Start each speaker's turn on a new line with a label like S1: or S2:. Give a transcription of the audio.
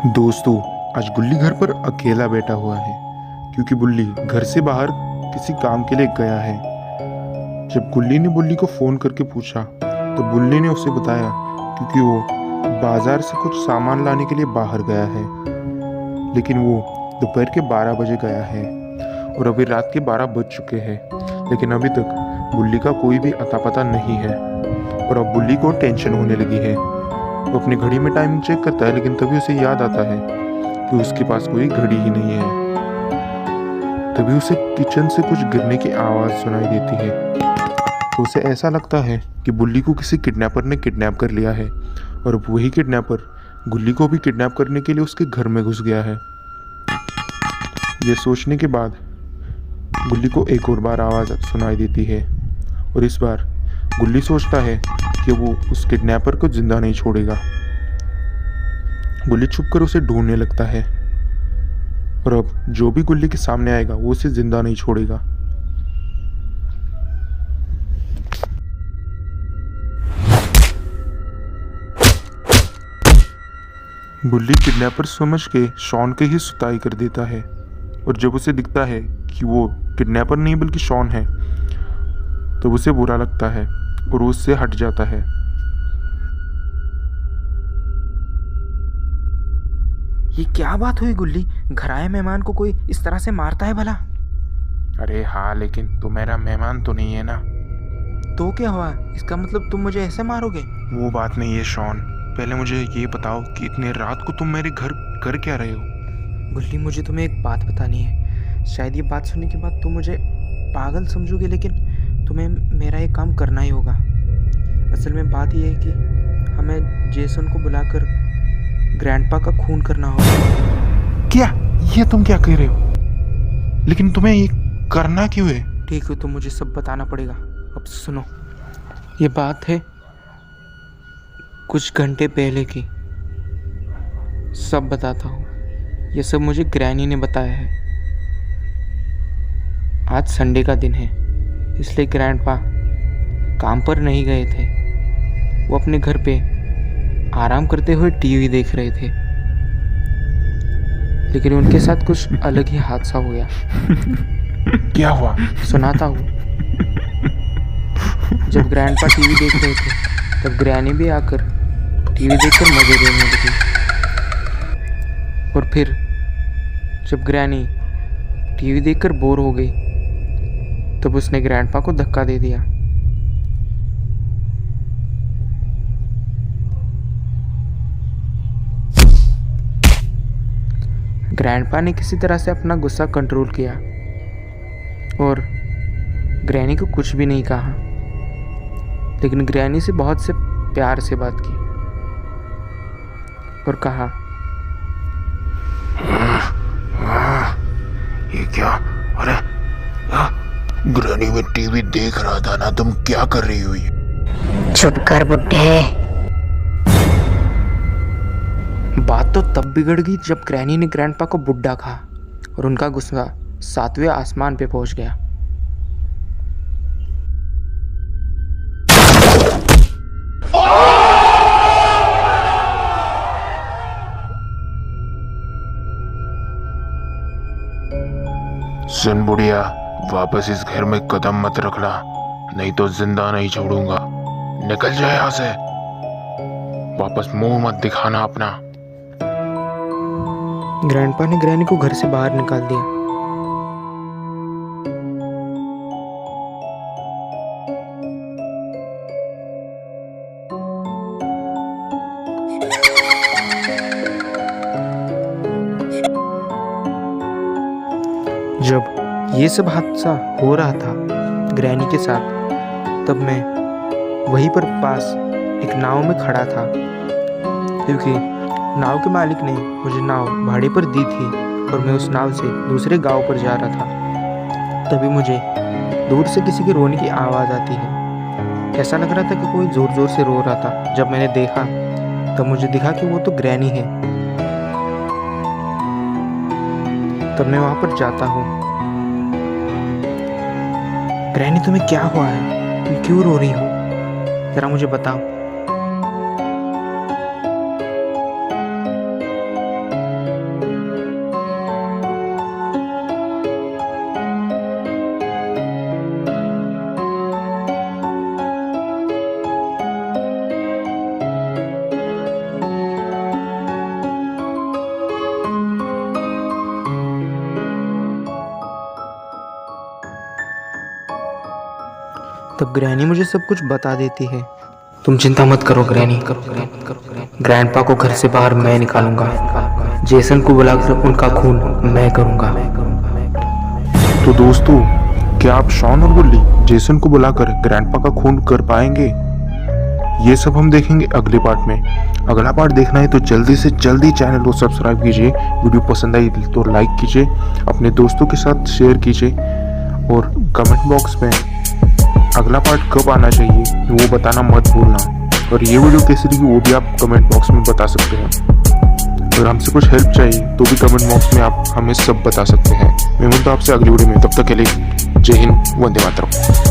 S1: दोस्तों, आज गुल्ली घर पर अकेला बैठा हुआ है क्योंकि बुल्ली घर से बाहर किसी काम के लिए गया है। जब गुल्ली ने बुल्ली को फ़ोन करके पूछा तो बुल्ली ने उसे बताया क्योंकि वो बाजार से कुछ सामान लाने के लिए बाहर गया है, लेकिन वो दोपहर के 12 बजे गया है और अभी रात के 12 बज चुके हैं, लेकिन अभी तक बुल्ली का कोई भी अता पता नहीं है और अब बुल्ली को टेंशन होने लगी है। वो अपनी घड़ी में टाइम चेक करता है, लेकिन तभी उसे याद आता है कि उसके पास कोई घड़ी ही नहीं है। तभी उसे किचन से कुछ गिरने की आवाज़ सुनाई देती है, तो उसे ऐसा लगता है कि बुल्ली को किसी किडनैपर ने किडनैप कर लिया है और अब वही किडनैपर गुल्ली को भी किडनैप करने के लिए उसके घर में घुस गया है। यह सोचने के बाद गुल्ली को एक और बार आवाज़ सुनाई देती है और इस बार गुल्ली सोचता है कि वो उस किडनैपर को जिंदा नहीं छोड़ेगा। गुल्ली छुपकर उसे ढूंढने लगता है और अब जो भी गुल्ली के सामने आएगा वो उसे जिंदा नहीं छोड़ेगा। गुल्ली किडनैपर समझ के शॉन के ही सुताई कर देता है और जब उसे दिखता है कि वो किडनैपर नहीं बल्कि शॉन है तो उसे बुरा लगता है और उससे हट जाता है।
S2: ये क्या बात हुई गुल्ली? घर आए मेहमान को कोई इस तरह से मारता है भला?
S1: अरे हाँ, लेकिन तू मेरा मेहमान तो नहीं है ना।
S2: तो क्या हुआ? इसका मतलब तुम मुझे ऐसे मारोगे?
S1: वो बात नहीं है शॉन, पहले मुझे ये बताओ कि इतने रात को तुम मेरे घर कर क्या रहे हो?
S2: गुल्ली, मुझे तुम्हें एक बात बतानी है। शायद ये बात सुनने के बाद तुम मुझे पागल समझोगे, लेकिन तुम्हें मेरा एक काम करना ही होगा। असल में बात यह है कि हमें जेसन को बुलाकर ग्रैंडपा का खून करना होगा।
S1: क्या? ये तुम क्या कह रहे हो? लेकिन तुम्हें ये करना क्यों है?
S2: ठीक है, तो मुझे सब बताना पड़ेगा। अब सुनो, ये बात है कुछ घंटे पहले की। सब बताता हूँ। ये सब मुझे ग्रैनी ने बताया है। आज संडे का दिन है, इसलिए ग्रैंडपा काम पर नहीं गए थे। वो अपने घर पे आराम करते हुए टीवी देख रहे थे, लेकिन उनके साथ कुछ अलग ही हादसा हो गया।
S1: क्या हुआ?
S2: सुनाता हूँ। जब ग्रैंडपा टीवी देख रहे थे तब ग्रैनी भी आकर टीवी देखकर मजे लेने लगी और फिर जब ग्रैनी टीवी देखकर बोर हो गई तब उसने ग्रैंडपा को धक्का दे दिया। ग्रैंडपा ने किसी तरह से अपना गुस्सा कंट्रोल किया और ग्रैनी को कुछ भी नहीं कहा, लेकिन ग्रैनी से बहुत से प्यार से बात की और कहा,
S1: ये क्या? अरे ग्रैनी में टीवी देख रहा था ना, तुम क्या कर रही हो?
S3: चुप कर बुड्ढे।
S2: बात तो तब बिगड़ गई जब ग्रैनी ने ग्रैंडपा को बुड्ढा कहा और उनका गुस्सा 7वें आसमान पे पहुंच गया।
S1: सुन बुढ़िया, वापस इस घर में कदम मत रखना, नहीं तो जिंदा नहीं छोड़ूंगा। निकल जाए यहाँ से, वापस मुंह मत दिखाना अपना।
S2: ग्रैंडपा ने ग्रैनी को घर से बाहर निकाल दिया। जब ये सब हादसा हो रहा था ग्रैनी के साथ, तब मैं वहीं पर पास एक नाव में खड़ा था, क्योंकि नाव के मालिक ने मुझे नाव भाड़े पर दी थी और मैं उस नाव से दूसरे गांव पर जा रहा था। तभी मुझे दूर से किसी के रोने की आवाज़ आती है। ऐसा लग रहा था कि कोई ज़ोर ज़ोर से रो रहा था। जब मैंने देखा तब मुझे दिखा कि वो तो ग्रैनी है। तब मैं वहाँ पर जाता हूँ। ग्रैनी, तुम्हें क्या हुआ है? तुम क्यों रो रही हो? ज़रा मुझे बताओ। तब ग्रैनी मुझे सब कुछ बता देती है। तुम चिंता मत करो ग्रैनी, ग्रैंडपा को घर से बाहर मैं निकालूंगा। जेसन को बुलाकर उनका खून मैं करूंगा।
S1: तो दोस्तों, क्या आप शॉन और गुल्ली जेसन को बुलाकर ग्रैंडपा का खून कर पाएंगे? ये सब हम देखेंगे अगले पार्ट में। अगला पार्ट देखना है तो जल्दी से जल्दी चैनल को सब्सक्राइब कीजिए। वीडियो पसंद आई तो लाइक कीजिए, अपने दोस्तों के साथ शेयर कीजिए और कमेंट बॉक्स में अगला पार्ट कब आना चाहिए वो बताना मत भूलना। और ये वीडियो कैसी लगी वो भी आप कमेंट बॉक्स में बता सकते हैं। अगर हमसे कुछ हेल्प चाहिए तो भी कमेंट बॉक्स में आप हमें सब बता सकते हैं। मैं मिलता हूं आपसे अगली वीडियो में, तब तक के लिए जय हिंद, वंदे मातरम।